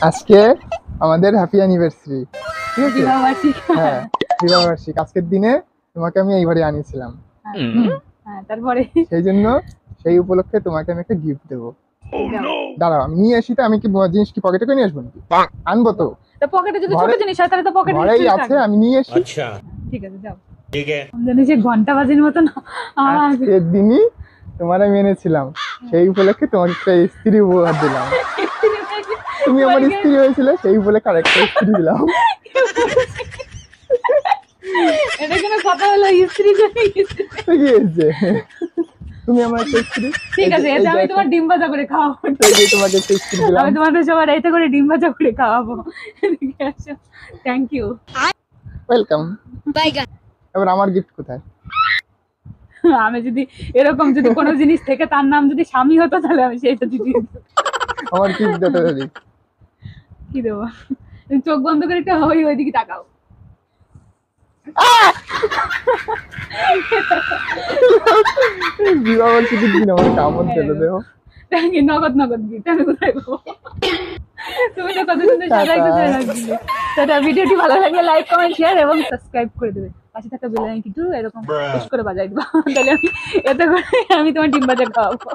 আজকে আমাদের happy anniversary, ঠিক আছে? হ্যাঁ, বিবাহবার্ষিক। আজকের দিনে তোমাকে আমি এই বাড়ি আনিয়েছিলাম। তারপরে সেই জন্য সেই উপলক্ষে তোমাকে আমি একটা গিফট দেবো। দাঁড়াও, আমি নিয়ে আসি। তো আমি কি জিনিস কি পকেটে করে নিয়ে আসবো নাকি? আনবো তো। পকেটে যদি ছোট জিনিস হয় তাহলে তো পকেটে ঘরেই আছে, আমি নিয়ে আসি। আচ্ছা ঠিক আছে, যাও। ঠিক আছে। জানি যে ঘন্টা বাজির মতন আজকের দিনই তোমার আমি এনেছিলাম, সেই উপলক্ষে তোমাকে একটা স্ত্রী উপহার দিলাম। তুমি আমার স্ত্রী হয়েছিলে, সেই উপলক্ষে আরেকটা স্ত্রী দিলাম। এটা কোনো কথা হলো? স্ত্রী জন্য তো কি হয়েছে? তুমি আমার একটা স্ত্রী। ঠিক আছে, এতে আমি তোমার ডিম ভাজা করে খাওয়াবো। তোমাকে একটা স্ত্রী দিলাম। আমি তোমাদের সবার এতে করে ডিম ভাজা করে খাওয়াবো। Thank you, welcome. এবার আমার গিফট কোথায়? আমি যদি এরকম যদি কোনো জিনিস থেকে তার নাম যদি স্বামী হতো তাহলে আমি সেইটা দিদি আমার গিফট দিতে হবে। কি দেবো? তুমি চোখ বন্ধ করে একটা ওইদিকে তাকাও। বিবাহবার্ষিকীর দিন আমার কামড় দিতে দেবো। নগদ নগদ গিফট আমি কোথায় পাবো? তুমি তো কত সুন্দর সাজাইতে লাগছিলে। সেটা ভিডিওটি ভালো লাগলে লাইক কমেন্ট শেয়ার এবং সাবস্ক্রাইব করে দেবে। পাশে থাকা বেল আইকনটি একটু এরকম পুশ করে বাজাই দিবা, তাহলে আমি এতে করে আমি তোমার ডিম ভাজা খাওয়াবো।